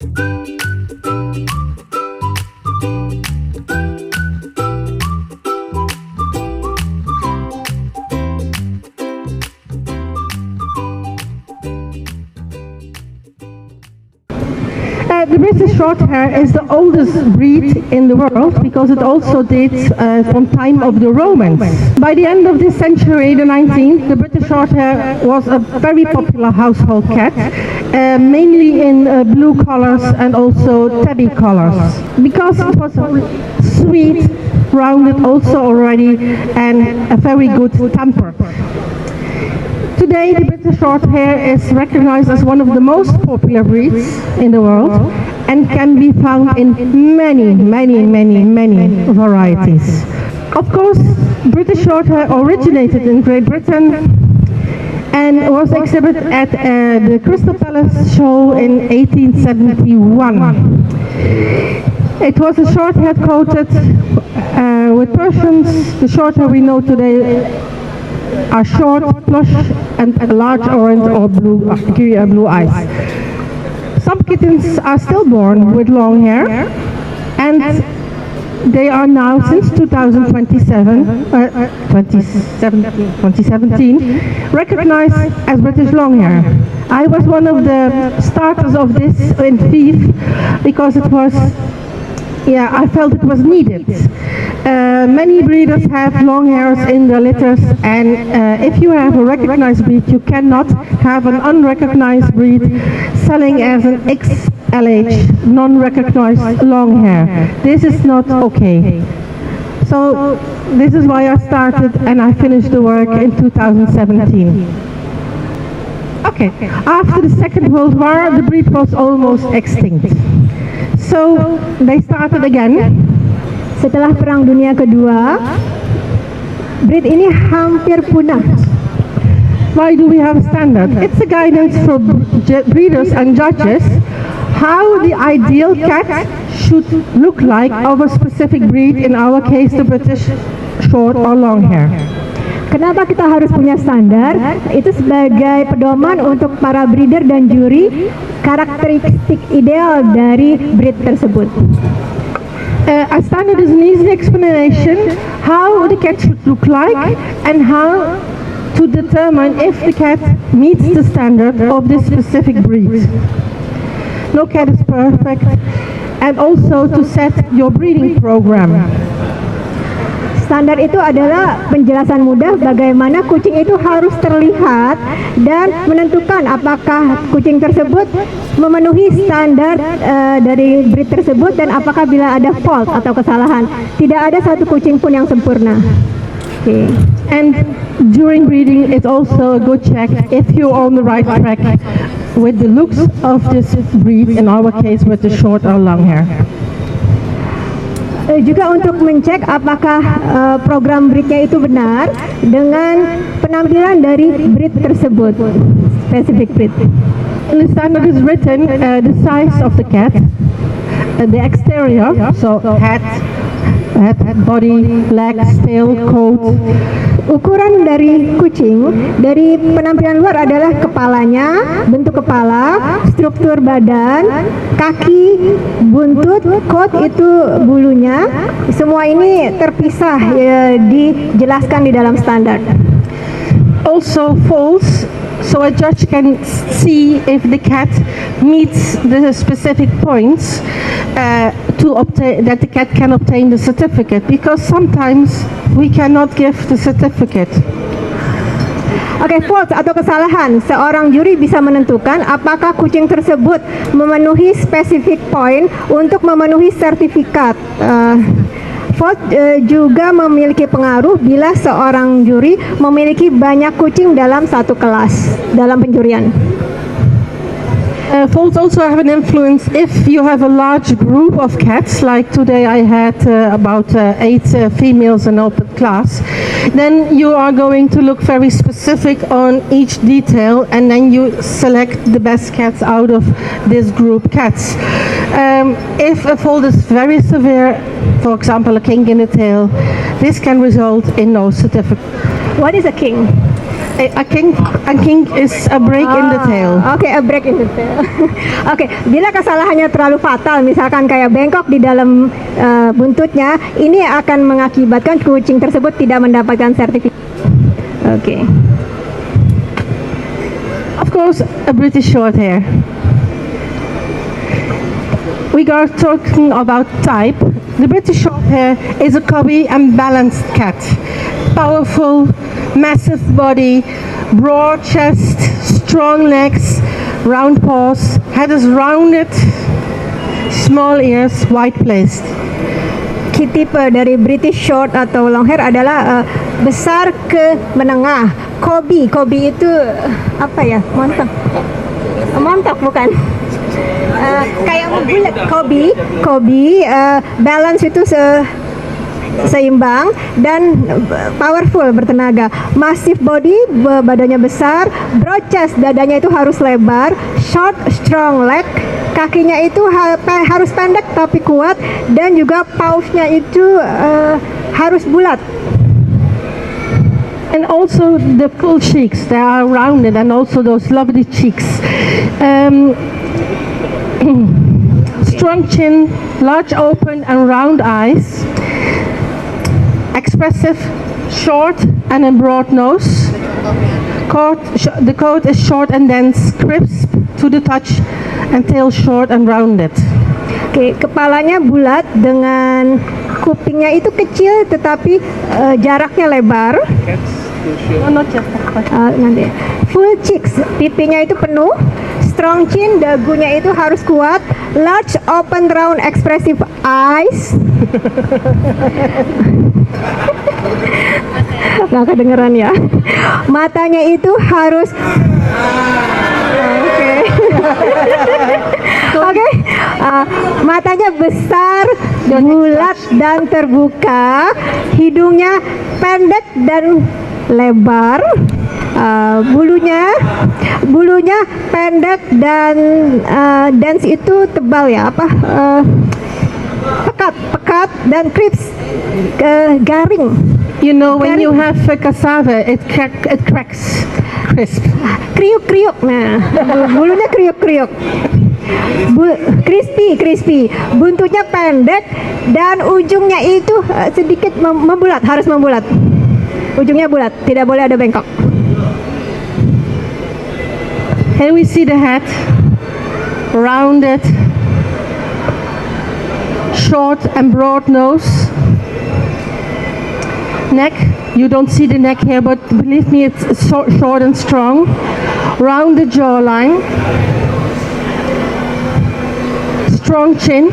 The British Shorthair is the oldest breed in the world because it also dates from time of the Romans. By the end of this century, the 19th, the British Shorthair was a very popular household cat, mainly in blue colors and also tabby colors, because it was sweet, rounded also already, and a very good temper. Today, the British Shorthair is recognized as one of the most popular breeds in the world and can be found in many varieties. Of course, British Shorthair originated in Great Britain and was exhibited at the Crystal Palace show in 1871. It was a Shorthair coated with Persians. The Shorthair we know today are short, plush, and large orange or blue eyes. Some kittens are still born with long hair, and they are now, since 2017, recognized as British Longhair. I was one of the starters of this in Fife because it was, I felt it was needed. Many breeders have long hairs in their litters, and if you have a recognized breed, you cannot have an unrecognized breed selling as an XLH, non-recognized long hair. This is not okay. So this is why I started and I finished the work in 2017. Okay, after the Second World War, the breed was almost extinct. So they started again. Setelah Perang Dunia Kedua, breed ini hampir punah. Why do we have a standard? It's a guidance for breeders and judges how the ideal cat should look like of a specific breed, in our case the British short or long hair. Kenapa kita harus punya standar? Itu sebagai pedoman untuk para breeder dan juri karakteristik ideal dari breed tersebut. A standard is an easy explanation how the cat should look like and how to determine if the cat meets the standard of this specific breed. No cat is perfect, and also to set your breeding program. Standar itu adalah penjelasan mudah bagaimana kucing itu harus terlihat dan menentukan apakah kucing tersebut memenuhi standar dari breed tersebut dan apakah bila ada fault atau kesalahan. Tidak ada satu kucing pun yang sempurna. Okay. And during breeding, it's also a good check if you're on the right track with the looks of this breed, in our case with the short or long hair. Juga untuk mencek apakah program breednya itu benar dengan penampilan dari breed tersebut, specific breed. In the standard is written the size of the cat, the exterior, so head, body, legs, tail, coat. Ukuran dari kucing, dari penampilan luar adalah kepalanya, bentuk kepala, struktur badan, kaki, buntut, coat itu bulunya. Semua ini terpisah, dijelaskan di dalam standar. Also folds, so a judge can see if the cat meets the specific points to obtain, that the cat can obtain the certificate, because sometimes we cannot give the certificate. Oke, fault atau kesalahan, seorang juri bisa menentukan apakah kucing tersebut memenuhi specific point untuk memenuhi sertifikat. Fault juga memiliki pengaruh bila seorang juri memiliki banyak kucing dalam satu kelas dalam penjurian. Faults also have an influence if you have a large group of cats, like today I had about 8 females in open class. Then you are going to look very specific on each detail, and then you select the best cats out of this group cats. If a fault is very severe, for example a kink in the tail, this can result in no certificate. What is a kink? A kink is a break in the tail. Oke, a break in the tail. Oke, bila kesalahannya terlalu fatal, misalkan kayak bengkok di dalam buntutnya, ini akan mengakibatkan kucing tersebut tidak mendapatkan sertifikat. Oke. Of course, a British Shorthair. We are talking about type. The British Shorthair is a cobby and balanced cat. Powerful, massive body, broad chest, strong legs, round paws, head is rounded, small ears, white placed. Tipe dari British Short atau Longhair adalah besar ke menengah. Cobby itu apa ya? Montok bukan? Kayak bulat. Cobby balance itu seimbang dan powerful, bertenaga. Massive body, badannya besar. Broad chest, dadanya itu harus lebar. Short, strong leg, kakinya itu harus pendek tapi kuat. Dan juga paws-nya itu harus bulat. And also the full cheeks, they are rounded, and also those lovely cheeks. Strong chin, large open and round eyes. Expressive, short and a broad nose. The coat is short and dense, crisp to the touch, and tail short and rounded. Oke, kepalanya bulat dengan kupingnya itu kecil tetapi jaraknya lebar. Nanti. Full cheeks, pipinya itu penuh. Strong chin, dagunya itu harus kuat. Large, open, round, expressive eyes. Nggak kedengeran ya. Matanya itu harus Oke. Matanya besar, bulat dan terbuka. Hidungnya pendek dan lebar. Bulunya pendek dan dense itu tebal ya, pekat dan crisp, garing. You know, when you have a cassava, it cracks, crisp. Kriuk. Nah, bulunya kriuk. Crispy. Buntutnya pendek dan ujungnya itu sedikit membulat, harus membulat. Ujungnya bulat, tidak boleh ada bengkok. Here we see the head, rounded, short and broad nose. Neck, you don't see the neck here, but believe me, it's short and strong. Rounded jawline. Strong chin.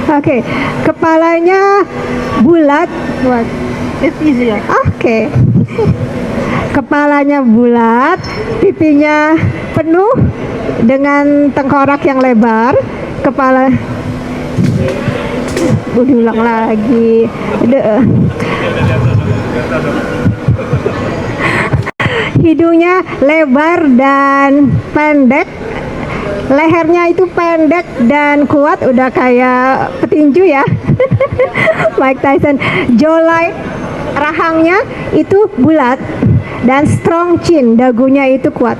Oke, kepalanya bulat. It's easier. Oke. Kepalanya bulat, pipinya penuh dengan tengkorak yang lebar. Kepala diulang lagi. Hidungnya lebar dan pendek. Lehernya itu pendek dan kuat, udah kayak petinju ya. Mike Tyson. Jawline, rahangnya itu bulat dan strong chin, dagunya itu kuat.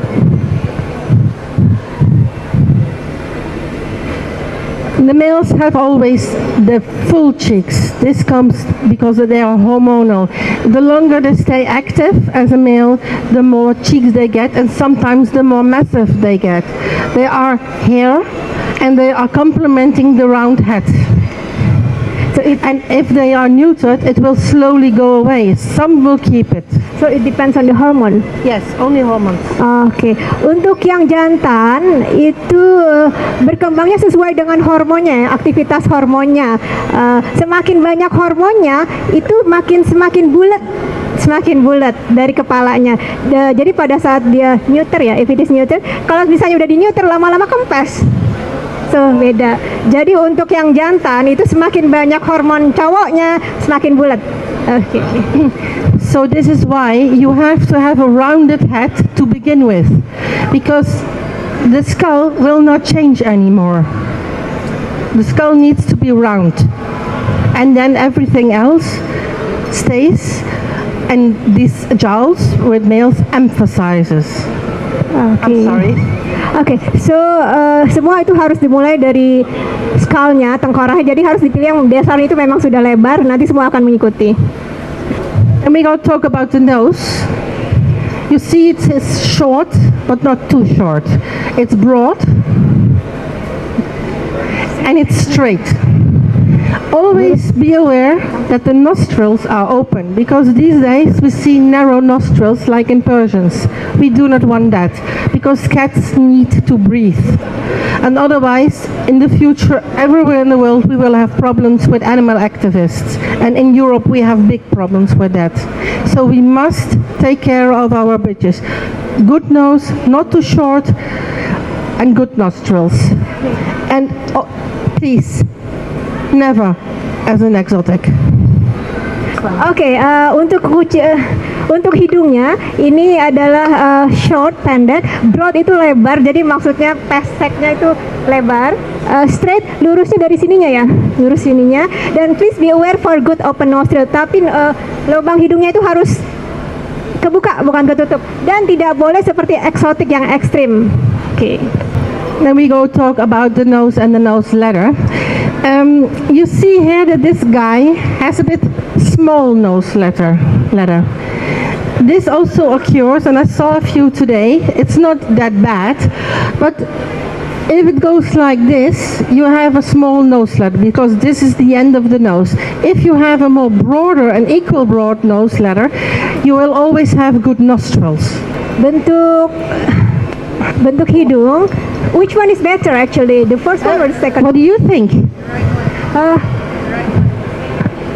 The males have always the full cheeks. This comes because they are hormonal. The longer they stay active as a male, the more cheeks they get, and sometimes the more massive they get. They are hair, and they are complementing the round head. And if they are neutered, it will slowly go away. Some will keep it. So it depends on the hormone. Yes, only hormones. Oke. Untuk yang jantan itu berkembangnya sesuai dengan hormonnya, aktivitas hormonnya. Semakin banyak hormonnya, itu semakin bulat dari kepalanya. Jadi pada saat dia neuter ya, if it is neuter, kalau misalnya udah di neuter lama-lama kempes. So beda. Jadi untuk yang jantan itu semakin banyak hormon cowoknya, semakin bulat. Okay. So this is why you have to have a rounded head to begin with, because the skull will not change anymore. The skull needs to be be round. And then everything else stays, and these jowls with nails emphasizes. I'm sorry. Oke, so semua itu harus dimulai dari skullnya, tengkoraknya. Jadi harus dipilih yang dasar itu memang sudah lebar. Nanti semua akan mengikuti. And we go talk about the nose. You see it is short, but not too short. It's broad and it's straight. Always be aware that the nostrils are open, because these days we see narrow nostrils like in Persians. We do not want that, because cats need to breathe. And otherwise, in the future, everywhere in the world, we will have problems with animal activists. And in Europe, we have big problems with that. So we must take care of our bitches. Good nose, not too short, and good nostrils. And please, never as an exotic. Oke, untuk hidungnya ini adalah short, pendek, broad itu lebar, jadi maksudnya peseknya itu lebar, straight lurusnya dari sininya ya, lurus sininya, dan please be aware for good open nostril, tapi lubang hidungnya itu harus kebuka bukan ketutup, dan tidak boleh seperti eksotik yang ekstrim. Oke. Then we go talk about the nose and the nose letter. You see here that this guy has a bit small nose letter. This also occurs, and I saw a few today. It's not that bad, but if it goes like this, you have a small nose letter, because this is the end of the nose. If you have a more broader and equal broad nose letter, you will always have good nostrils. Bentuk hidung, which one is better actually? The first one or the second? What do you think?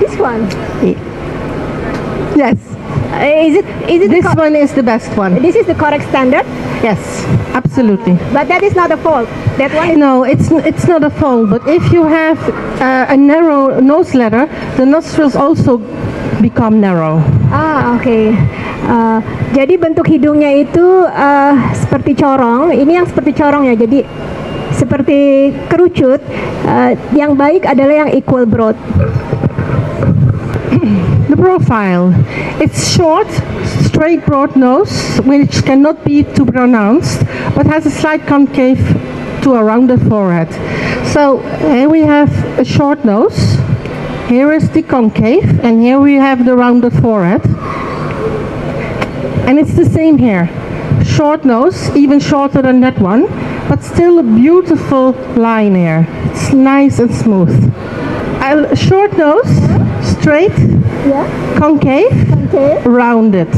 This one. Yes. Is it This one is the best one. This is the correct standard, Yes, absolutely. but that is not a fault. That one is No, it's not a fault, but if you have a narrow nose letter, the nostrils also become narrow. oke. Jadi bentuk hidungnya itu seperti corong. Ini yang seperti corong ya. Jadi seperti kerucut. Yang baik adalah yang equal broad. The profile, it's short, straight broad nose, which cannot be too pronounced, but has a slight concave to around the forehead. So here we have a short nose, here is the concave, and here we have the rounded forehead. And it's the same here. Short nose, even shorter than that one, but still a beautiful line here. It's nice and smooth. Short nose, straight, Ya. concave, rounded.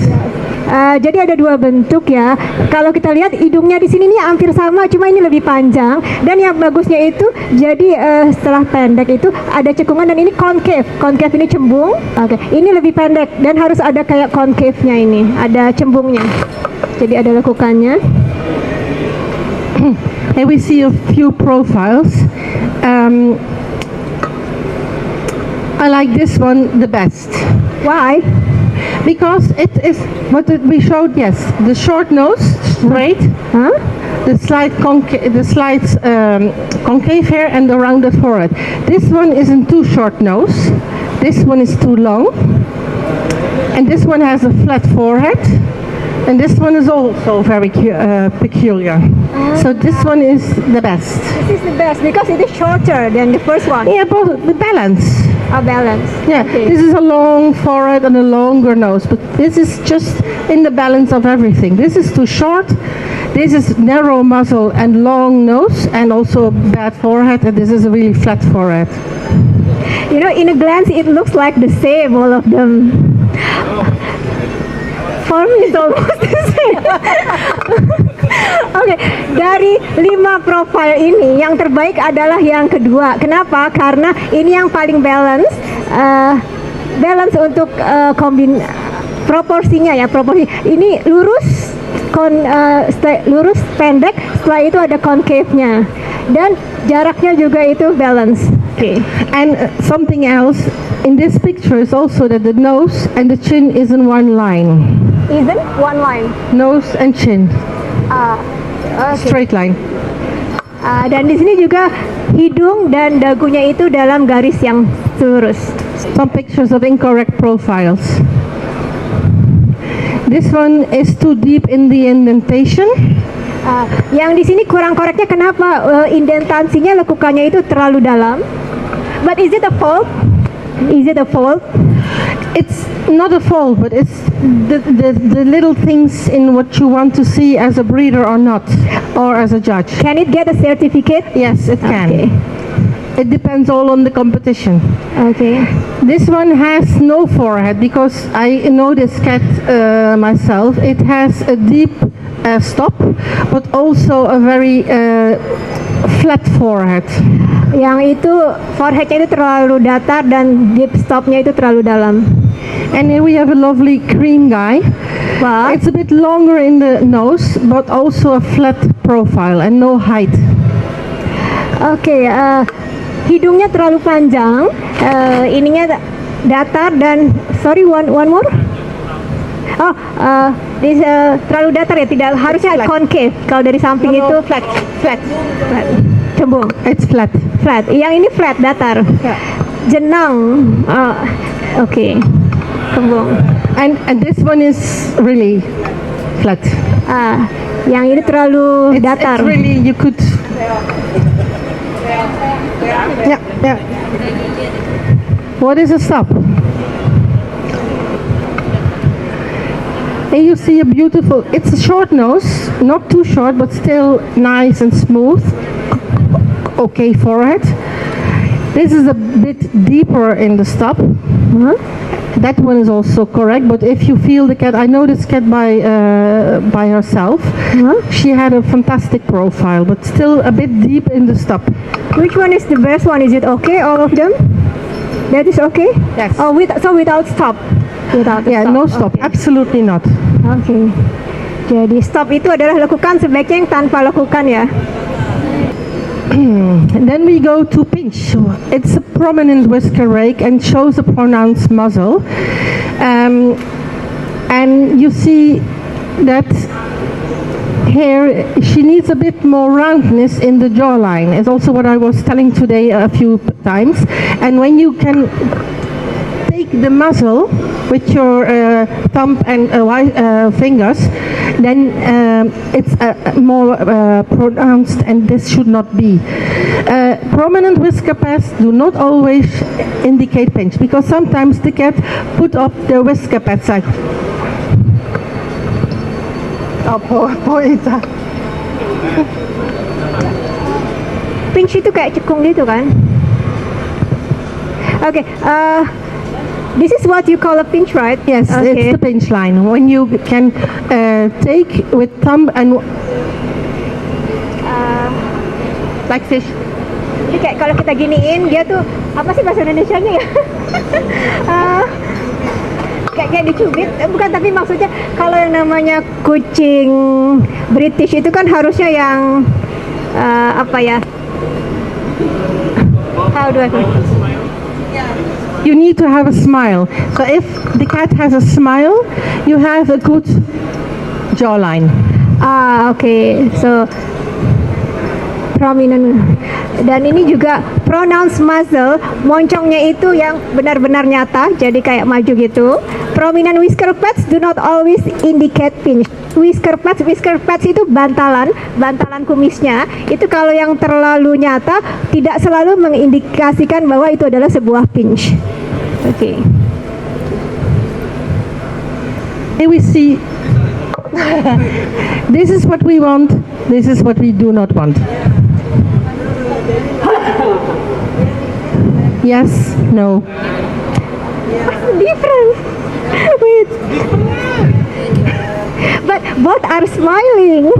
Jadi ada dua bentuk ya. Kalau kita lihat hidungnya di sini nih hampir sama, cuma ini lebih panjang. Dan yang bagusnya itu, jadi setelah pendek itu ada cekungan, dan ini concave. Concave ini cembung. Oke, ini lebih pendek dan harus ada kayak concave-nya ini, ada cembungnya. Jadi ada lekukannya. Here we see a few profiles. I like this one the best. Why? Because it is what we showed, yes, the short nose, straight, Huh? the slight concave hair, and the rounded forehead. This one isn't too short nose, this one is too long, and this one has a flat forehead, and this one is also very peculiar. So this one is the best. This is the best because it is shorter than the first one. Yeah, both the balance. A balance. Yeah, Okay. this is a long forehead and a longer nose, but this is just in the balance of everything. This is too short, this is narrow muzzle and long nose, and also a bad forehead, and this is a really flat forehead. You know, in a glance, it looks like the same, all of them. For me, it's almost the same. Oke, dari 5 profile ini, yang terbaik adalah yang kedua. Kenapa? Karena ini yang paling balance. Balance untuk proporsinya ya, proporsi. Ini lurus, lurus pendek, setelah itu ada concave-nya. Dan jaraknya juga itu balance. Okay. And something else in this picture is also that the nose and the chin is in one line. Isn't one line. Nose and chin, Okay. straight line. Dan di sini juga hidung dan dagunya itu dalam garis yang lurus. Some pictures of incorrect profiles. This one is too deep in the indentation. Yang di sini kurang koreknya kenapa indentasinya lekukannya itu terlalu dalam? But is it a fault? Is it a fault? It's not a fault, but it's the little things in what you want to see as a breeder or not, or as a judge. Can it get a certificate? Yes, it can. Okay. It depends all on the competition. Okay. This one has no forehead because I know this cat myself. It has a deep stop, but also a very flat forehead. Yang itu foreheadnya itu terlalu datar dan deep stopnya itu terlalu dalam. And here we have a lovely cream guy. But It's a bit longer in the nose, but also a flat profile and no height. Oke, hidungnya terlalu panjang, ininya datar dan one more. Oh, this terlalu datar ya, tidak harusnya flat. concave. Kalau dari samping itu flat. flat. Cembung, It's flat. flat. Yang ini flat, datar. Yeah. Jenang, oke, cembung. And this one is really flat. Yang ini terlalu datar. It's really, you could. Yeah. What is a stop? And you see a beautiful, it's a short nose, not too short, but still nice and smooth. Okay forehead. This is a bit deeper in the stop. That one is also correct, but if you feel the cat, I know this cat by herself. She had a fantastic profile, but still a bit deep in the stop. Which one is the best one? Is it okay, all of them? That is okay? Yes. Oh, without stop? Without Yeah, stop. no stop, Okay. absolutely not. Oke. Jadi stop itu adalah lekukan, sebaiknya yang tanpa lekukan ya. And then we go to pinch. It's a prominent whisker rake and shows a pronounced muzzle. And you see that here she needs a bit more roundness in the jawline. It's also what I was telling today a few times. And when you can take the muzzle with your thumb and fingers, then it's more pronounced, and this should not be. Prominent whisker pads do not always indicate pinch, because sometimes the cat put up their whisker pads like, oh, poor Ita. Pinch itu kayak cekung gitu kan? Oke, this is what you call a pinch, right? Yes, Okay. it's the pinch line. When you can take with thumb and like fish. Jadi kayak kalau kita giniin, dia tuh apa sih bahasa Indonesianya ya? Kayak dicubit, bukan, tapi maksudnya kalau yang namanya kucing British itu kan harusnya yang apa ya? How do I put it? You need to have a smile. So if the cat has a smile, you have a good jawline. Okay. So prominent. Dan ini juga pronounced muzzle, moncongnya itu yang benar-benar nyata, jadi kayak maju gitu. Prominent whisker pads do not always indicate pinch. Whisker pads itu bantalan kumisnya. Itu kalau yang terlalu nyata tidak selalu mengindikasikan bahwa itu adalah sebuah pinch. Oke. Here we see this is what we want, this is what we do not want. Yes, no. What's the difference? Wait. But both are smiling.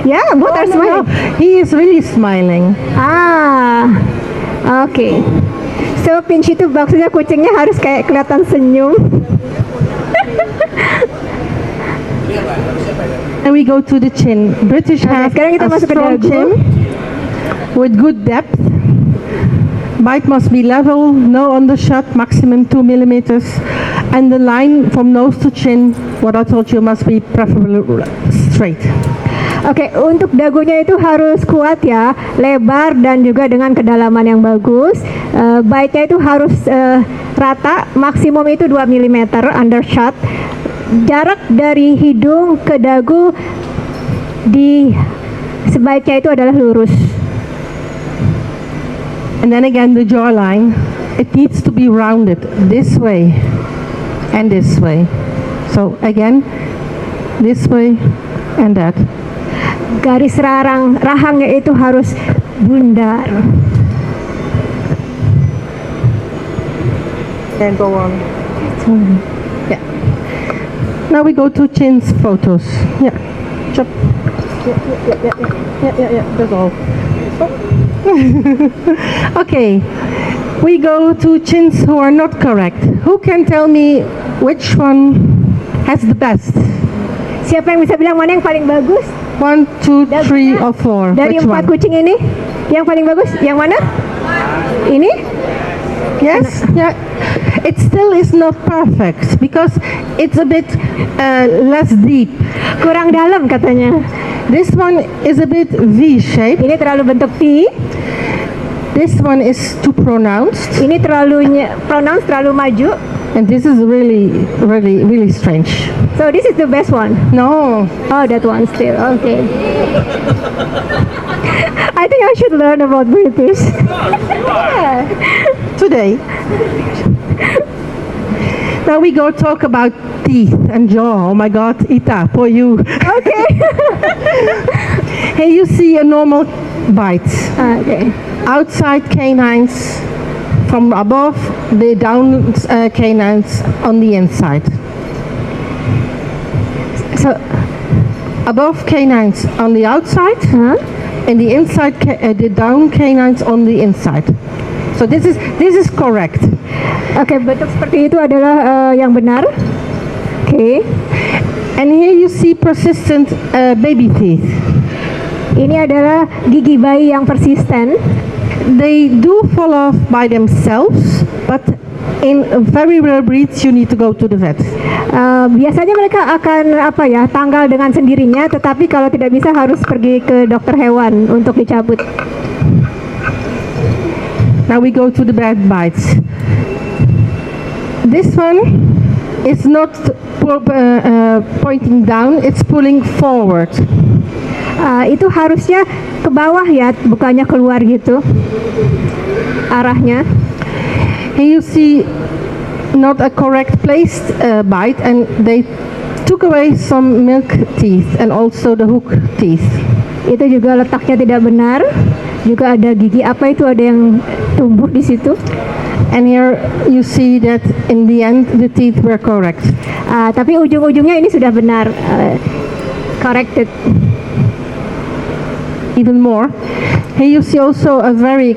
Yeah, both are smiling. He is really smiling. Oke. So pinch itu maksudnya kucingnya harus kayak kelihatan senyum. And we go to the chin. British have sekarang kita a masuk ke strong dagu. chin with good depth. Bite must be level, no undershot, maximum 2 millimeters. And the line from nose to chin, what I told you, must be preferably straight. Oke, untuk dagunya itu harus kuat ya, lebar dan juga dengan kedalaman yang bagus. Baiknya itu harus rata, maksimum itu 2 mm undershot. Jarak dari hidung ke dagu sebaiknya itu adalah lurus. And then again, the jawline, it needs to be rounded this way and this way. So again, this way and that. Garis rahangnya itu harus bundar. And go on. Yeah. Now we go to Chin's photos. Yeah. Chop. Yeah. That's all. Okay. We go to chins who are not correct. Who can tell me which one has the best? Siapa yang bisa bilang mana yang paling bagus? 1, 2, 3, or 4. Dari Which 4 one? kucing ini, yang paling bagus yang mana? Ini? Yes. Yeah. It still is not perfect because it's a bit less deep. Kurang dalam katanya. This one is a bit V-shaped. Ini terlalu bentuk V. This one is too pronounced, Ini pronounce terlalu maju. and this is really strange. So this is the best one. No, Oh, that one still. Okay. I think I should learn about British. Yeah. today. Now we go talk about teeth and jaw. Oh my God, Ita, for you. Okay. Here you see a normal bite. Okay. Outside canines from above, the down canines on the inside. So, Above canines on the outside, and the inside, the down canines on the inside. So this is correct. Oke, bentuk seperti itu adalah yang benar. Oke. And here you see persistent baby teeth. Ini adalah gigi bayi yang persisten. They do fall off by themselves, but in very rare breeds you need to go to the vet. Biasanya mereka akan tanggal dengan sendirinya, tetapi kalau tidak bisa harus pergi ke dokter hewan untuk dicabut. Now we go to the bad bites. This one is not pointing down, it's pulling forward. Itu harusnya ke bawah ya, bukannya keluar gitu arahnya. Here you see not a correct placed bite, and they took away some milk teeth and also the hook teeth. Itu juga letaknya tidak benar. Juga ada gigi ada yang tumbuh di situ. And here you see that in the end the teeth were correct. Tapi ujung-ujungnya ini sudah benar, corrected. Even more, here you see also a very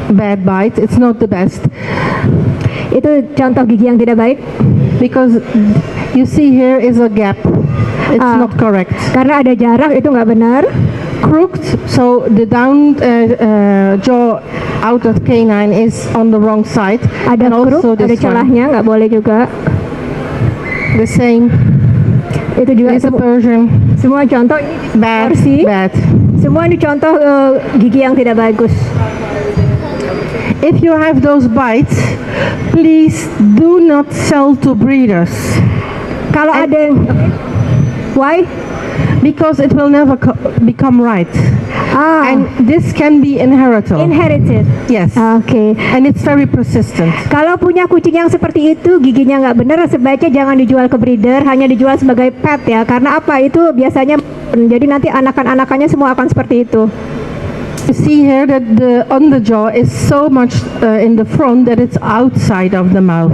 bad bite. It's not the best Itu contoh gigi yang tidak baik because you see here is a gap. It's not correct. karena ada jarak, itu nggak benar. Crooked, so the down jaw out of canine is on the wrong side. Ada and also crook, ada this one, celahnya, nggak boleh juga. the same. Itu juga Is a Persian. semua contoh ini Bad, distorsi. bad. Semua ini contoh gigi yang tidak bagus. If you have those bites, please do not sell to breeders Kalau ada why? because it will never become right. And this can be inheritable. Inherited. Yes. Oke. And it's very persistent. Kalau punya kucing yang seperti itu, giginya nggak benar, sebaiknya jangan dijual ke breeder, hanya dijual sebagai pet ya. Karena itu biasanya jadi nanti anakan-anakannya semua akan seperti itu. You see here that on the jaw is so much in the front that it's outside of the mouth.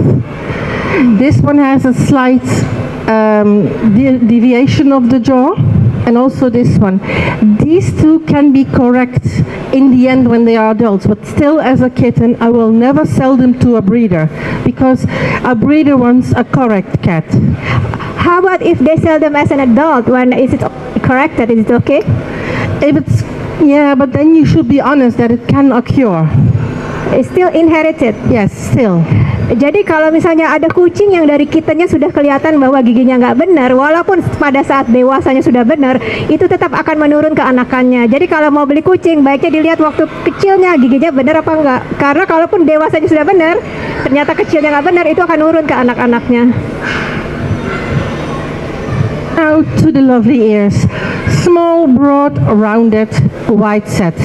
This one has a slight deviation of the jaw, and also this one. These two can be correct in the end when they are adults, but still as a kitten I will never sell them to a breeder because a breeder wants a correct cat. How about if they sell them as an adult? When is it corrected? Is it okay? If it's, yeah, but then you should be honest that it can occur. It's still inherited. Yes, still. Jadi kalau misalnya ada kucing yang dari kitanya sudah kelihatan bahwa giginya nggak benar, walaupun pada saat dewasanya sudah benar, itu tetap akan menurun ke anakannya. Jadi kalau mau beli kucing, baiknya dilihat waktu kecilnya giginya benar apa enggak. Karena kalaupun dewasanya sudah benar, ternyata kecilnya nggak benar, itu akan turun ke anak-anaknya. Now to the lovely ears. Small, broad, rounded, wide set.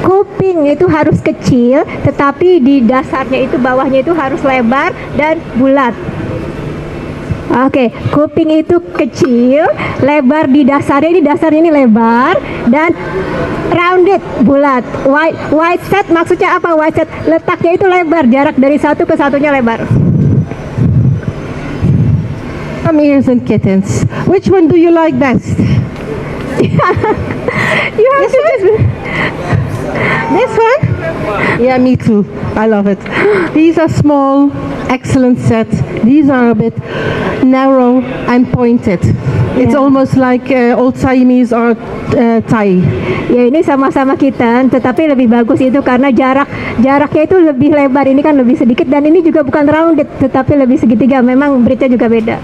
Kuping itu harus kecil, tetapi di dasarnya itu bawahnya itu harus lebar dan bulat. Oke, kuping itu kecil, lebar di dasarnya ini lebar dan rounded, bulat. Wide set maksudnya apa? Wide set letaknya itu lebar, jarak dari satu ke satunya lebar. Some ears and kittens. Which one do you like best? You have to just... This one? Yeah, me too. I love it. These are small, excellent set. These are a bit narrow and pointed. It's Yeah. almost like old Siamese or Thai. Ya ini sama-sama kita, tetapi lebih bagus itu karena jaraknya itu lebih lebar. Ini kan lebih sedikit dan ini juga bukan rounded, tetapi lebih segitiga. Memang breednya juga beda.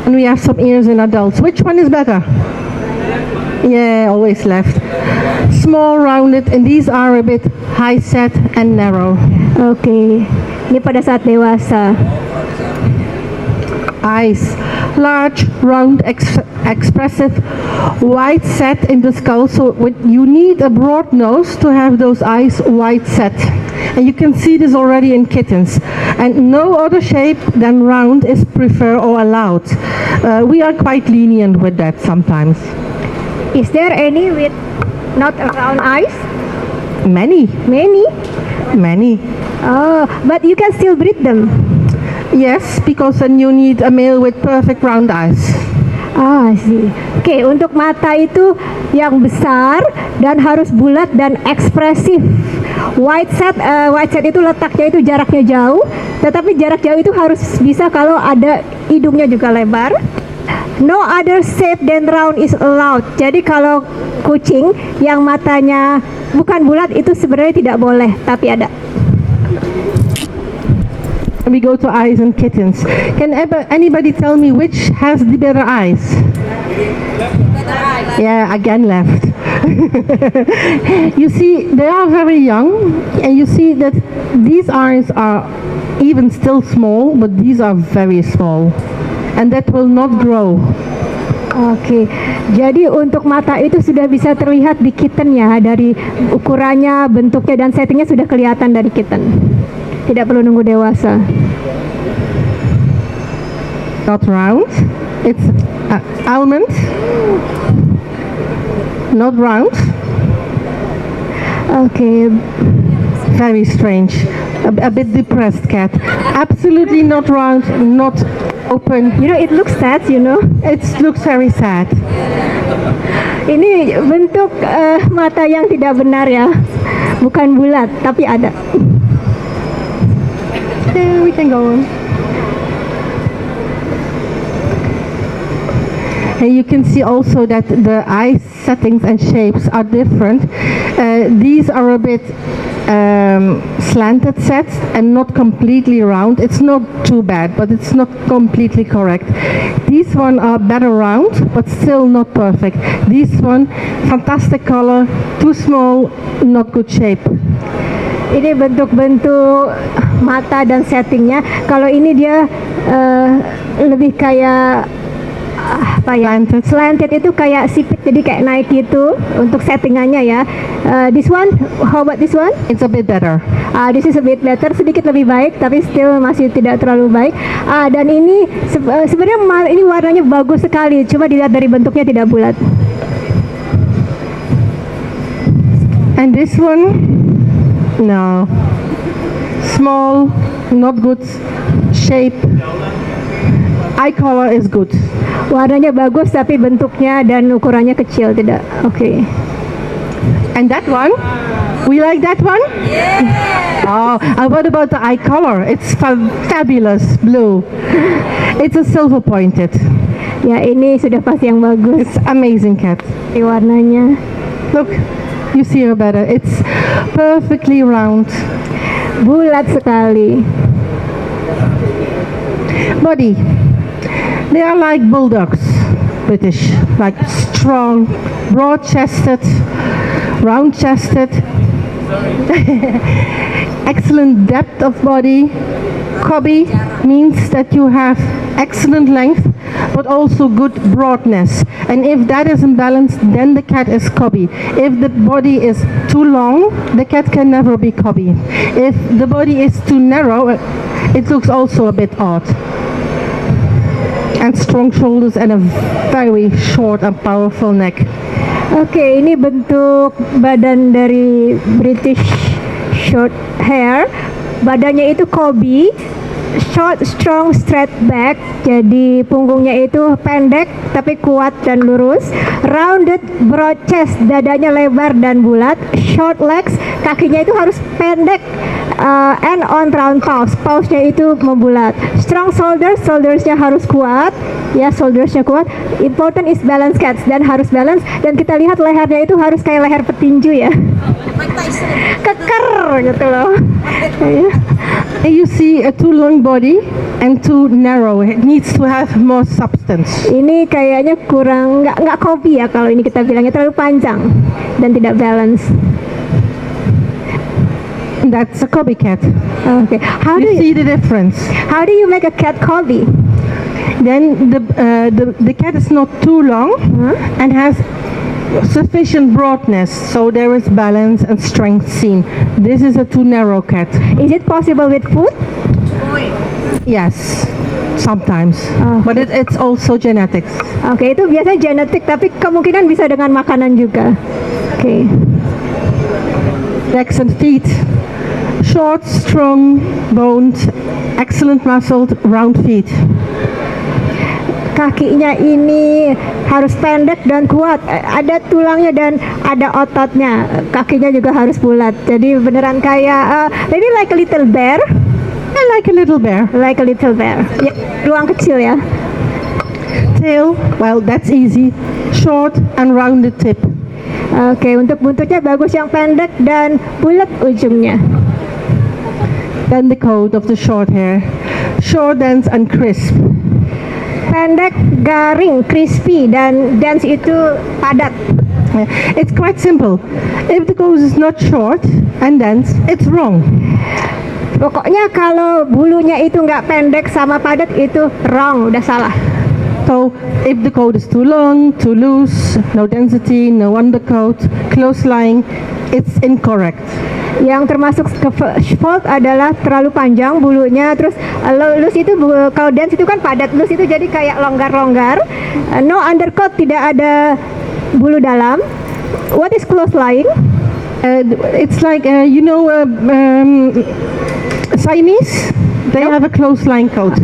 And we have some ears in adults. Which one is better? Yeah, always left. Small, rounded, and these are a bit high set and narrow. Oke, ini pada saat dewasa. Eyes, large, round, expressive, wide set in the skull. So you need a broad nose to have those eyes wide set. And you can see this already in kittens. And no other shape than round is preferred or allowed. We are quite lenient with that sometimes. Is there any with not round eyes? Many, Many? many. Oh, but you can still breed them. Yes, because then you need a male with perfect round eyes. Ah, sih. Oke, untuk mata itu yang besar dan harus bulat dan ekspresif. Wide set itu letaknya itu jaraknya jauh, tetapi jarak jauh itu harus bisa kalau ada hidungnya juga lebar. No other shape than round is allowed. Jadi kalau kucing yang matanya bukan bulat itu sebenarnya tidak boleh, tapi ada. We go to eyes and kittens. Can anybody tell me which has the better eyes? Yeah, again left. You see, they are very young, and you see that these eyes are even still small, but these are very small, and that will not grow. Oke, jadi untuk mata itu sudah bisa terlihat di kitten ya, dari ukurannya, bentuknya dan settingnya sudah kelihatan dari kitten. Tidak perlu nunggu dewasa. Not round. It's almond. Not round. Oke, Very strange. A bit depressed cat. Absolutely not round, not open. you know it looks sad, you know. It looks very sad. Ini bentuk mata yang tidak benar ya, bukan bulat tapi ada. Yeah, we can go on. And you can see also that the eye settings and shapes are different. These are a bit slanted sets and not completely round. It's not too bad, but it's not completely correct. These one are better round, but still not perfect. This one, fantastic color, too small, not good shape. Ini bentuk-bentuk mata dan settingnya. Kalau ini dia lebih kayak apa ya? Slanted itu kayak sipit, jadi kayak naik gitu untuk settingannya ya. This one, how about this one? It's a bit better. This is a bit better, sedikit lebih baik, tapi still masih tidak terlalu baik. Dan ini sebenarnya ini warnanya bagus sekali, cuma dilihat dari bentuknya tidak bulat. And this one, no. Small, not good shape. Eye color is good. Warnanya bagus, tapi bentuknya dan ukurannya kecil, tidak. Oke. And that one? We like that one? Yeah! Oh, and what about the eye color? It's fabulous blue. It's a silver pointed. Ya, ini sudah pasti yang bagus. It's amazing cat. Ini warnanya. Look, You see her better. It's perfectly round. Bulat sekali. Body. They are like bulldogs, British, like strong, broad-chested, round-chested, excellent depth of body. Cobby means that you have excellent length, but also good broadness. And if that is imbalanced, then the cat is cobby. If the body is too long, the cat can never be cobby. If the body is too narrow, it looks also a bit odd. And strong shoulders and a very short and powerful neck. Oke, ini bentuk badan dari British short hair. Badannya itu Cobby, short, strong, straight back. Jadi punggungnya itu pendek tapi kuat dan lurus. Rounded, broad chest, dadanya lebar dan bulat. Short legs, kakinya itu harus pendek. And on round paws, pawsnya itu membulat. Strong shoulders, shouldersnya harus kuat. Ya, shouldersnya kuat. Important is balance cats, dan harus balance. Dan kita lihat lehernya itu harus kayak leher petinju ya. Keker gitu loh. You see a too long body and too narrow. It needs to have more substance. Ini kayaknya kurang nggak Cobby ya kalau ini kita bilangnya, terlalu panjang dan tidak balance. That's a Cobby cat. Okay. How do You see the difference? how do you make a cat Cobby? Then the cat is not too long and has sufficient broadness, so there is balance and strength seen. This is a too narrow cat. Is it possible with food? Yes, sometimes, but it's also genetics. Oke, itu biasanya genetik, tapi kemungkinan bisa dengan makanan juga. Oke. Legs and feet. Short, strong, boned, excellent muscled, round feet. Kakinya ini harus pendek dan kuat. Ada tulangnya dan ada ototnya. Kakinya juga harus bulat. Jadi beneran kayak maybe like a little bear. I like a little bear. Like a little bear. Ya, ruang kecil ya. Tail, well, that's easy. Short and rounded tip. Oke, untuk buntutnya bagus yang pendek dan bulat ujungnya. Then the coat of the short hair. Short, dense, and crisp. Pendek, garing, crispy, dan dense itu padat. It's quite simple. If the coat is not short and dense, it's wrong. Pokoknya kalau bulunya itu nggak pendek sama padat itu wrong, udah salah. So if the coat is too long, too loose, no density, no undercoat, close lying, it's incorrect. Yang termasuk ke fault adalah terlalu panjang bulunya, terus loose itu kalau dense itu kan padat, loose itu jadi kayak longgar-longgar. No undercoat, tidak ada bulu dalam. What is close lying? It's like Siamese. They have a close lying coat.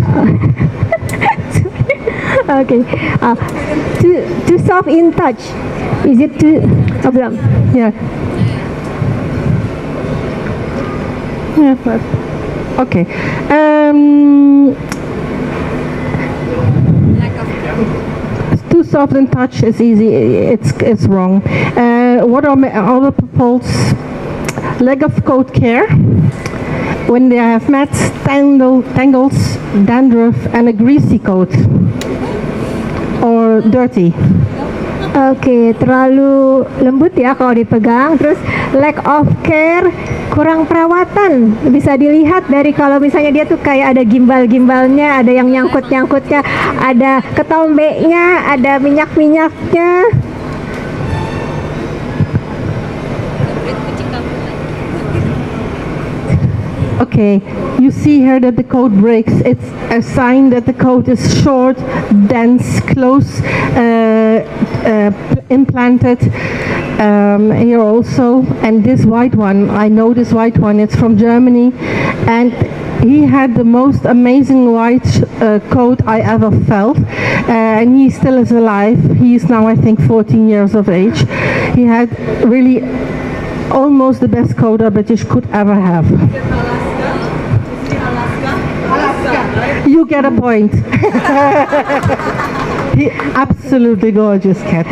Okay. Too soft in touch. Is it too? Oh, belum. Yeah. Yeah, but okay. Too soft in touch is easy. It's wrong. What are other faults? Lack of coat care. When they have mats, tangles, dandruff, and a greasy coat or dirty. Oke, terlalu lembut ya kalau dipegang. Terus lack of care, kurang perawatan. Bisa dilihat dari kalau misalnya dia tuh kayak ada gimbal-gimbalnya, ada yang nyangkut-nyangkutnya, ada ketombeknya, ada minyak-minyaknya. Okay, you see here that the coat breaks. It's a sign that the coat is short, dense, close, implanted. Here also, and this white one, I know this white one, it's from Germany, and he had the most amazing white coat I ever felt, and he still is alive. He is now, I think, 14 years of age. He had really almost the best coat a British could ever have. You get a point. He absolutely gorgeous cat.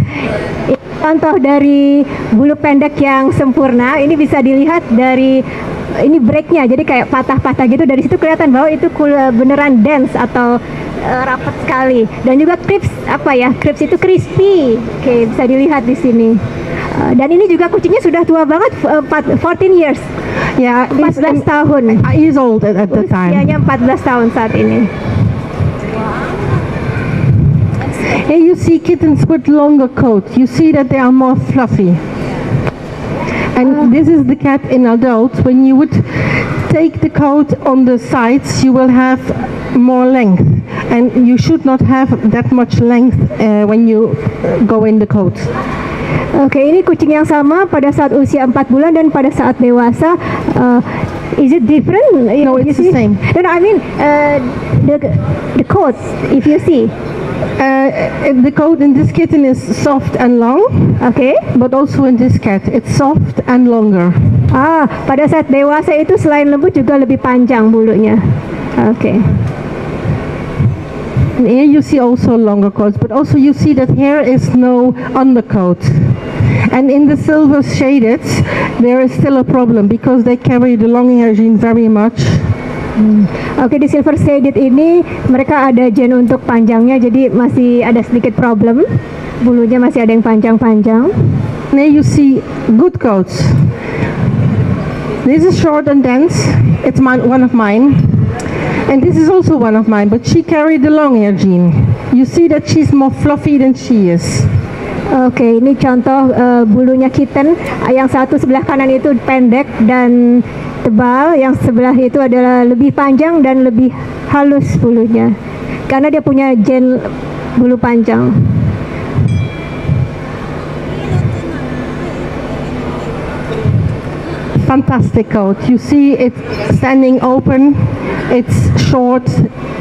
Contoh dari bulu pendek yang sempurna, ini bisa dilihat dari ini breaknya, jadi kayak patah-patah gitu. Dari situ kelihatan bahwa itu beneran dense atau rapat sekali. Dan juga crips, crips itu crispy. Oke, bisa dilihat di sini. Dan ini juga kucingnya sudah tua banget, 14 years. Yeah, 14 tahun. He's old at the time. Usianya 14 tahun saat ini. Here you see kittens with longer coat. You see that they are more fluffy. And this is the cat in adults. When you would take the coat on the sides, you will have more length. And you should not have that much length when you go in the coat. Oke, ini kucing yang sama pada saat usia 4 bulan dan pada saat dewasa. Is it different? No, You it's the see? same. No, I mean the coat. If you see, The coat in this kitten is soft and long, okay. but also in this cat, it's soft and longer. Pada saat dewasa itu selain lembut juga lebih panjang bulunya. Oke. And here you see also longer coats, but also you see that here is no undercoat. And in the silver shaded, there is still a problem because they carry the long hair gene very much. Oke, di silver shaded ini mereka ada gen untuk panjangnya, jadi masih ada sedikit problem. Bulunya masih ada yang panjang-panjang. Here you see good coats. This is short and dense. It's one of mine. And this is also one of mine, but she carried the long hair gene. You see that she's more fluffy than she is. Oke, ini contoh bulunya kitten. Yang satu sebelah kanan itu pendek dan tebal, yang sebelah itu adalah lebih panjang dan lebih halus bulunya. Karena dia punya gen bulu panjang. Fantastic coat. You see it standing open. It's short,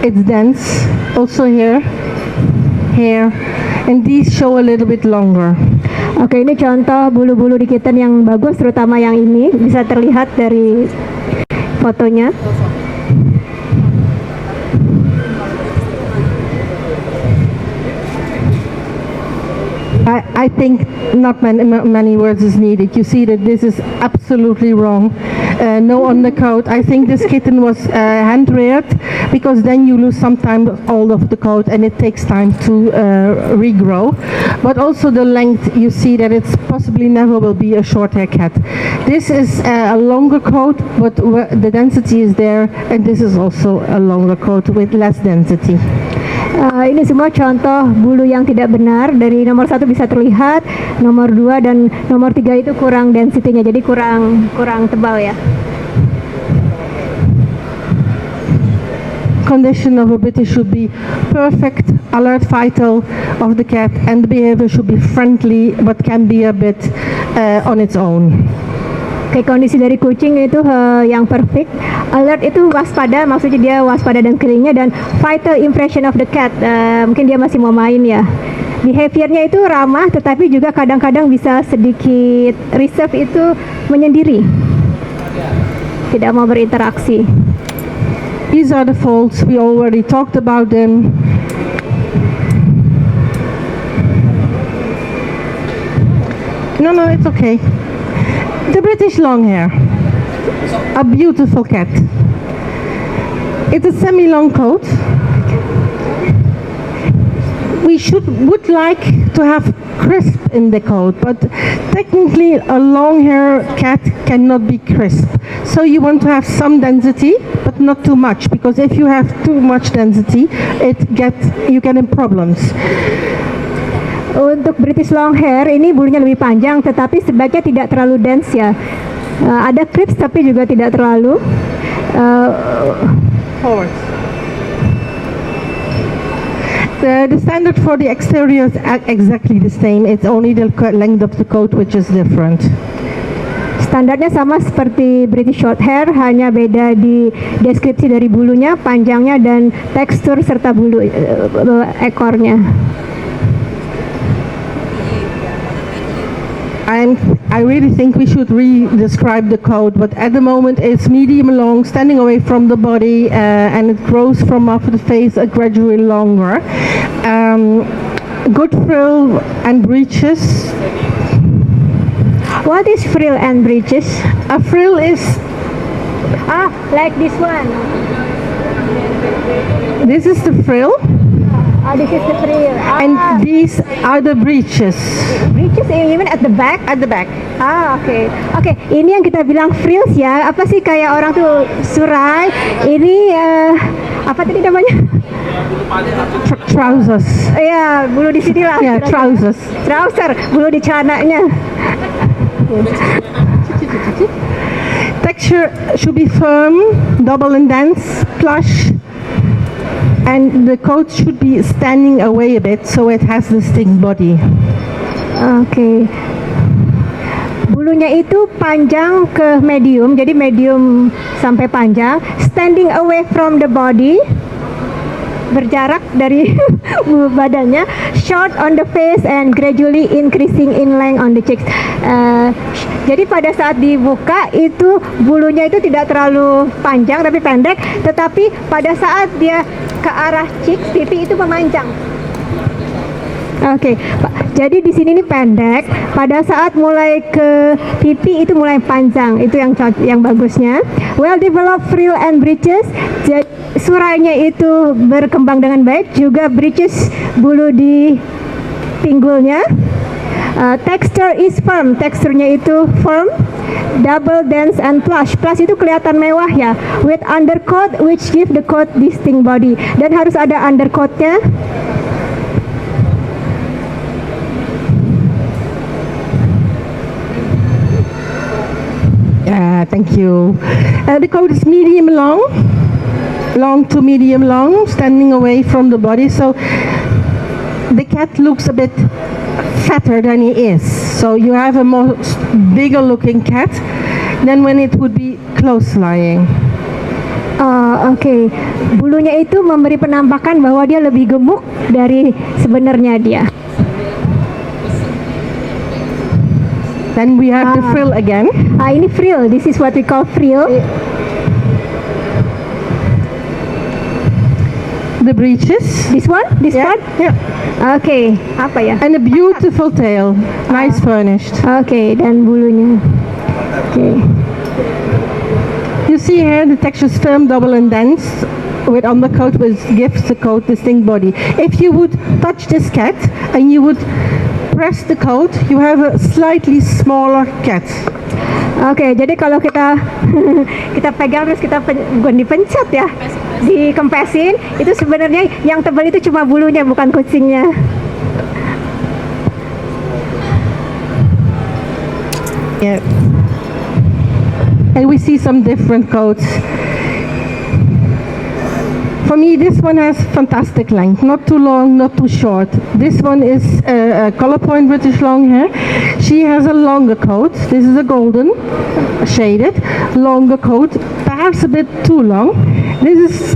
it's dense. Also here, and these show a little bit longer. Oke, ini contoh bulu-bulu di kitten yang bagus, terutama yang ini bisa terlihat dari fotonya. I think not many words is needed. You see that this is absolutely wrong. No undercoat. I think this kitten was hand reared because then you lose sometimes all of the coat and it takes time to regrow. But also the length, you see that it's possibly never will be a short hair cat. This is a longer coat, but the density is there, and this is also a longer coat with less density. Ini semua contoh bulu yang tidak benar. Dari nomor 1 bisa terlihat, nomor 2 dan nomor 3 itu kurang density-nya, jadi kurang tebal ya. Condition of a British should be perfect, alert, vital of the cat, and the behavior should be friendly, but can be a bit on its own. Oke, kondisi dari kucing itu yang perfect. Alert itu waspada, maksudnya dia waspada dan keringnya. Dan vital impression of the cat, mungkin dia masih mau main ya. Behaviornya itu ramah, tetapi juga kadang-kadang bisa sedikit reserve, itu menyendiri, tidak mau berinteraksi. These are the faults, we already talked about them. No, it's okay. The British Longhair, a beautiful cat. It's a semi-long coat. We would like to have crisp in the coat, but technically a long-hair cat cannot be crisp. So you want to have some density, but not too much, because if you have too much density, you get in problems. Untuk British Longhair ini bulunya lebih panjang, tetapi sebaiknya tidak terlalu dense ya. Ada crisp tapi juga tidak terlalu. Forward. The standard for the exterior is exactly the same. It's only the length of the coat which is different. Standarnya sama seperti British Shorthair, hanya beda di deskripsi dari bulunya, panjangnya, dan tekstur serta bulu ekornya. And I really think we should re-describe the coat, but at the moment it's medium long, standing away from the body, and it grows from after the face gradually longer. good frill and breeches. What is frill and breeches? A frill is, Like this one. this is the frill, This is the frill. and these are the breeches Breeches even at the back. at the back. Oke. Ini yang kita bilang frills ya. Apa sih kayak orang tuh surai? Ini apa tadi namanya? Trousers. Ya, bulu di sini lah. Yeah, trousers. Trouser, bulu di celananya. Texture should be firm, double and dense, plush, and the coat should be standing away a bit so it has distinct body. Oke. Bulunya itu panjang ke medium, jadi medium sampai panjang, standing away from the body, berjarak dari badannya, short on the face and gradually increasing in length on the cheeks. Jadi pada saat dibuka itu bulunya itu tidak terlalu panjang tapi pendek, tetapi pada saat dia ke arah cheeks, pipi itu memanjang. Oke, jadi di sini ini pendek. Pada saat mulai ke pipi itu mulai panjang. Itu yang bagusnya. Well developed frill and breeches. Surainya itu berkembang dengan baik. Juga breeches, bulu di pinggulnya. Texture is firm. Teksturnya itu firm, double dense and plush. Plush itu kelihatan mewah ya. With undercoat which give the coat distinct body. Dan harus ada undercoatnya. Thank you. The coat is medium long, long to medium long, standing away from the body. So the cat looks a bit fatter than he is. So you have a more bigger looking cat than when it would be close lying. Oke. Bulunya itu memberi penampakan bahwa dia lebih gemuk dari sebenarnya dia. Then we have the frill again. Ini frill. This is what we call frill. The breeches. This one? This Yeah, part? yeah. Oke. Apa ya? And a beautiful tail, nice furnished. Oke. Dan bulunya. Oke. You see here the texture is firm, double and dense with undercoat which gives the coat distinct body. If you would touch this cat and you would press the coat, you have a slightly smaller cat. Oke, jadi kalau kita kita pegang terus kita bukan dipencet ya, dikempesin, itu sebenarnya yang tebal itu cuma bulunya bukan kucingnya. Yeah. And we see some different coats. For me, this one has fantastic length, not too long, not too short. This one is a color point British long hair. She has a longer coat. This is a golden, shaded, longer coat, perhaps a bit too long. This is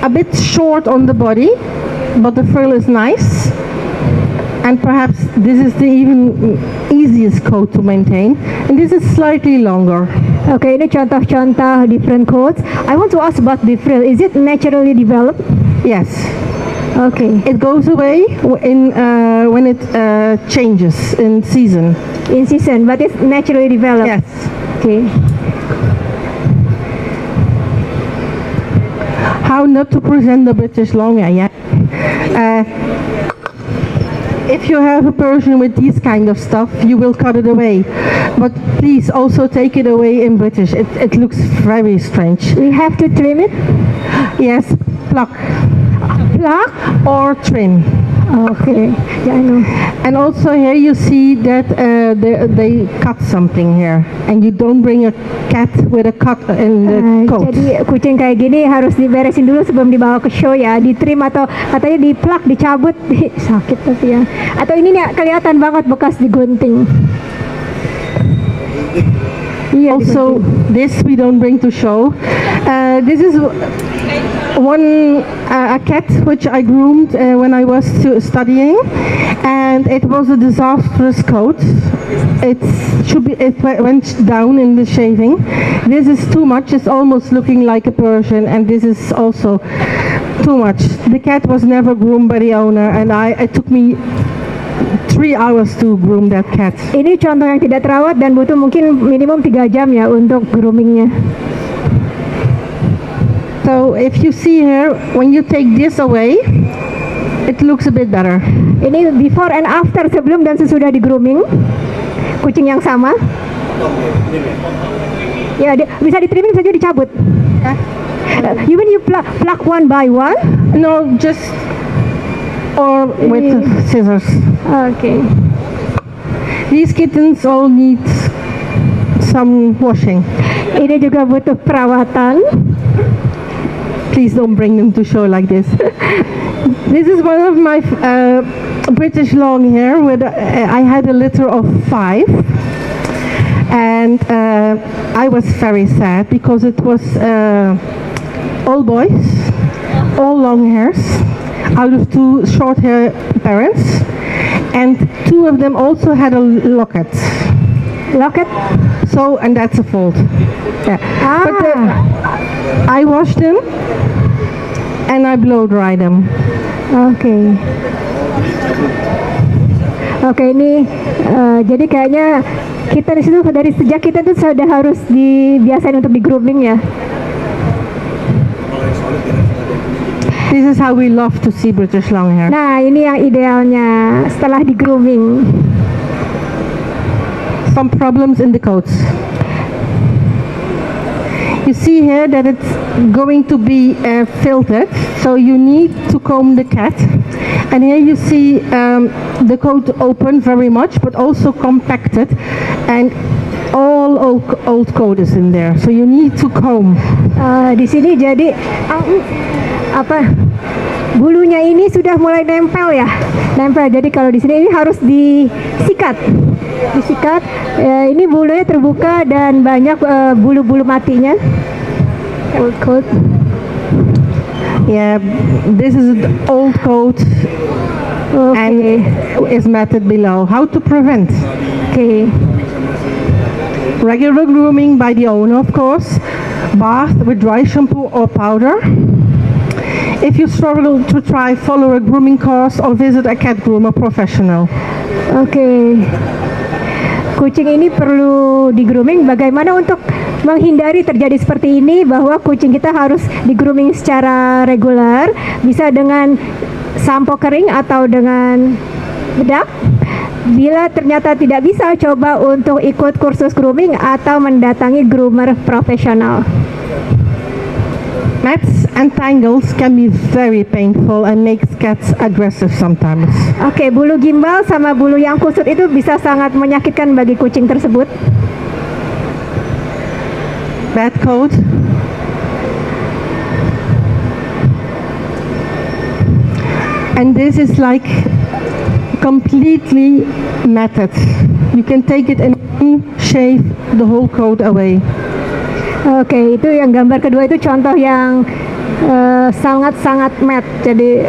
a bit short on the body, but the frill is nice. And perhaps this is the even easiest coat to maintain. And this is slightly longer. Oke, ini contoh-contoh different coats. I want to ask about the frill. Is it naturally developed? Yes. Okay. It goes away when it changes in season. In season, but it's naturally developed. Yes. Okay. How not to present the British long hair? If you have a Persian with these kind of stuff, you will cut it away. But please also take it away in British. It looks very strange. We have to trim it. Yes, pluck Pluck. or trim. Okay. Yeah, I know. And also here you see that they cut something here. And you don't bring a cat with a cut in the coat. Jadi kucing kayak gini harus diberesin dulu sebelum dibawa ke show ya, ditrim atau katanya di-pluck, dicabut, sakit tapi ya. Atau ini nih kelihatan banget bekas digunting. Iya, Also, this we don't bring to show. This is a cat which I groomed when I was studying, and it was a disastrous coat. It went down in the shaving. This is too much. It's almost looking like a Persian, and this is also too much. The cat was never groomed by the owner, and it took me 3 hours to groom that cat. Ini contoh yang tidak terawat dan butuh mungkin minimum 3 jam ya untuk groomingnya. So if you see here, when you take this away, it looks a bit better. Ini before and after, sebelum dan sesudah di grooming kucing yang sama. Ya, bisa di trimming saja dicabut. You mean you pluck one by one? No, just or with scissors. Okay. These kittens all need some washing. Ini juga butuh perawatan. Please don't bring them to show like this. This is one of my British long hair. I had a litter of 5, and I was very sad because it was all boys, all long hairs, out of 2 short hair parents, and 2 of them also had a locket. Locket? So, and that's a fault. Yeah. But I washed them and I blow dry them. Oke. Oke, ini jadi kayaknya kita di situ dari sejak kita tuh sudah harus dibiasain untuk di grooming ya. This is how we love to see British long hair. Nah, ini yang idealnya setelah di grooming. Some problems in the coats. You see here that it's going to be filtered, so you need to comb the cat. And here you see the coat open very much, but also compacted, and all old coat is in there. So you need to comb. Di sini jadi bulunya ini sudah mulai nempel ya, nempel. Jadi kalau di sini ini harus disikat. Ini bulunya terbuka dan banyak bulu-bulu matinya. Old coat. Yeah, this is the old coat, and is matted below. How to prevent? Okay. Regular grooming by the owner, of course. Bath with dry shampoo or powder. If you struggle to try, follow a grooming course or visit a cat groomer professional. Oke. Kucing ini perlu di grooming. Bagaimana untuk menghindari terjadi seperti ini, bahwa kucing kita harus di grooming secara reguler, bisa dengan sampo kering atau dengan bedak. Bila ternyata tidak bisa, coba untuk ikut kursus grooming atau mendatangi groomer profesional. Mats and tangles can be very painful and makes cats aggressive sometimes. Oke, bulu gimbal sama bulu yang kusut itu bisa sangat menyakitkan bagi kucing tersebut. Bad coat. And this is like completely matted. You can take it and shave the whole coat away. Oke, itu yang gambar kedua itu contoh yang sangat-sangat matte. Jadi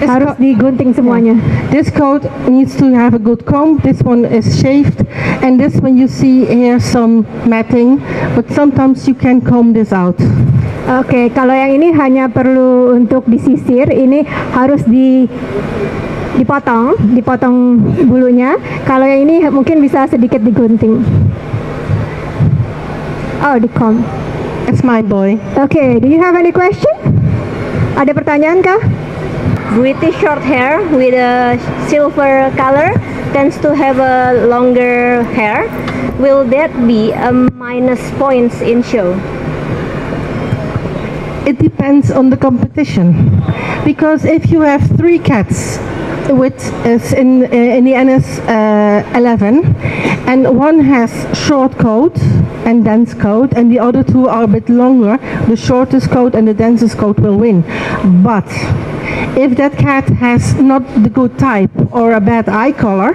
harus digunting semuanya. This coat needs to have a good comb. This one is shaved, and this one you see here some matting, but sometimes you can comb this out. Oke, kalau yang ini hanya perlu untuk disisir, ini harus dipotong bulunya. Kalau yang ini mungkin bisa sedikit digunting. Oh, di comb. It's my boy. Okay, do you have any question? Ada pertanyaan kah? British short hair with a silver color tends to have a longer hair. Will that be a minus points in show? It depends on the competition, because if you have 3 cats with in the NS 11, and one has short coat and dense coat, and the other 2 are a bit longer, the shortest coat and the densest coat will win. But if that cat has not the good type or a bad eye color,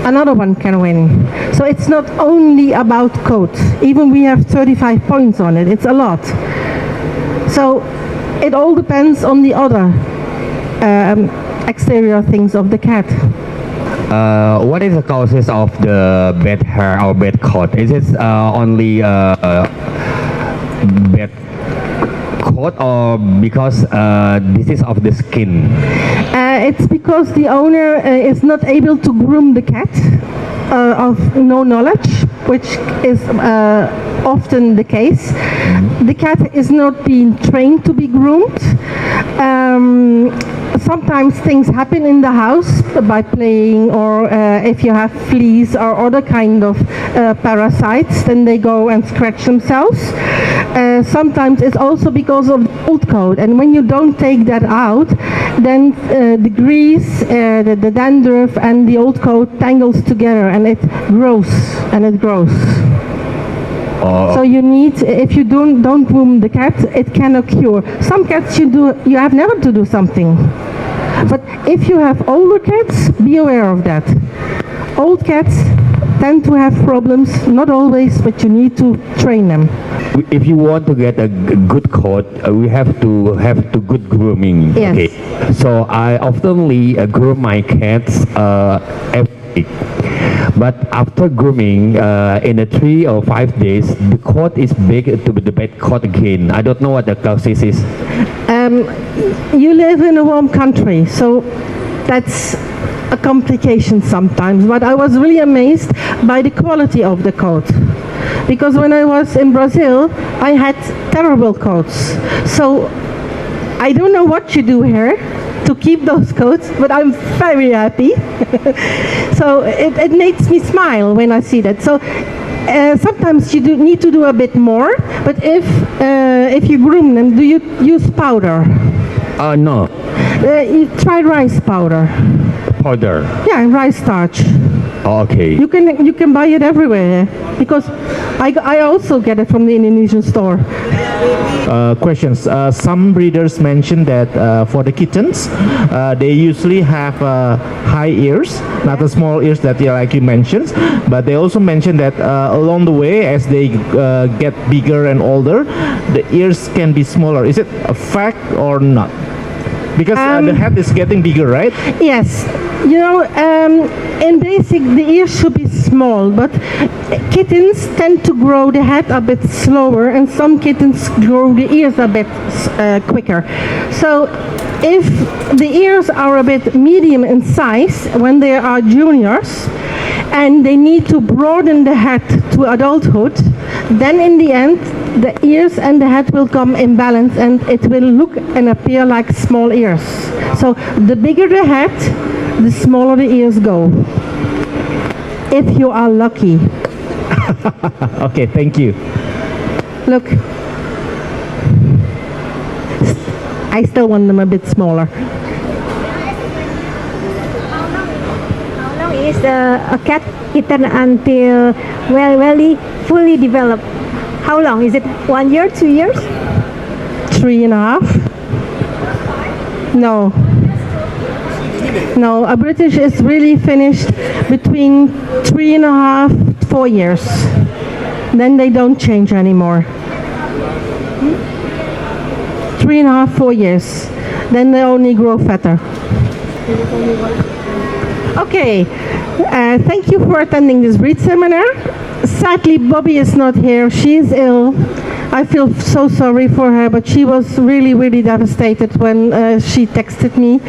another one can win. So it's not only about coat. Even we have 35 points on it. It's a lot. So it all depends on the other exterior things of the cat. What is the causes of the bad hair or bad coat? Is it only bad coat or because disease of the skin? It's because the owner is not able to groom the cat of no knowledge, which is often the case. The cat is not being trained to be groomed. Sometimes things happen in the house by playing, or if you have fleas or other kind of parasites, then they go and scratch themselves. Sometimes it's also because of the old coat, and when you don't take that out, then the grease, the dandruff and the old coat tangles together, and it grows and it grows. So you need, if you don't groom the cat, it cannot cure. Some cats you have never to do something. But if you have older cats, be aware of that. Old cats tend to have problems, not always, but you need to train them. If you want to get a good coat, we have to good grooming. Yes. Okay. So I oftenly groom my cats every week. But after grooming, in 3 or 5 days, the coat is big to be the bad coat again. I don't know what the causes is. You live in a warm country, so that's a complication sometimes. But I was really amazed by the quality of the coat. Because when I was in Brazil, I had terrible coats. So I don't know what you do here to keep those coats, but I'm very happy. So it makes me smile when I see that. So sometimes you need to do a bit more, but if you groom them, do you use powder? No. You try rice powder. Powder. Yeah, rice starch. Okay. You can buy it everywhere because I also get it from the Indonesian store. Questions. Some breeders mention that for the kittens, they usually have high ears, not the small ears that like you mentioned, but they also mention that along the way, as they get bigger and older, the ears can be smaller. Is it a fact or not? Because the head is getting bigger, right? Yes. You know, in basic, the ears should be small, but kittens tend to grow the head a bit slower, and some kittens grow the ears a bit quicker. So if the ears are a bit medium in size when they are juniors, and they need to broaden the head to adulthood, then in the end, the ears and the head will come in balance, and it will look and appear like small ears. So the bigger the head, the smaller the ears go. If you are lucky. Okay, thank you. Look, I still want them a bit smaller. How long is a cat kitten until fully developed? How long? Is it 1 year, 2 years? 3.5. No. No, a British is really finished between 3.5, 4 years. Then they don't change anymore. 3.5, 4 years. Then they only grow fatter. Okay, thank you for attending this breed seminar. Sadly, Bobby is not here. She is ill. I feel so sorry for her, but she was really, really devastated when she texted me.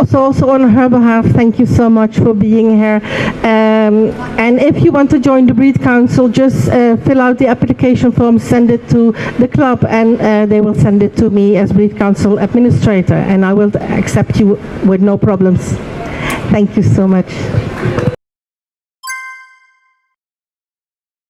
So also on her behalf, thank you so much for being here. And if you want to join the Breed Council, just fill out the application form, send it to the club, and they will send it to me as Breed Council administrator, and I will accept you with no problems. Thank you so much.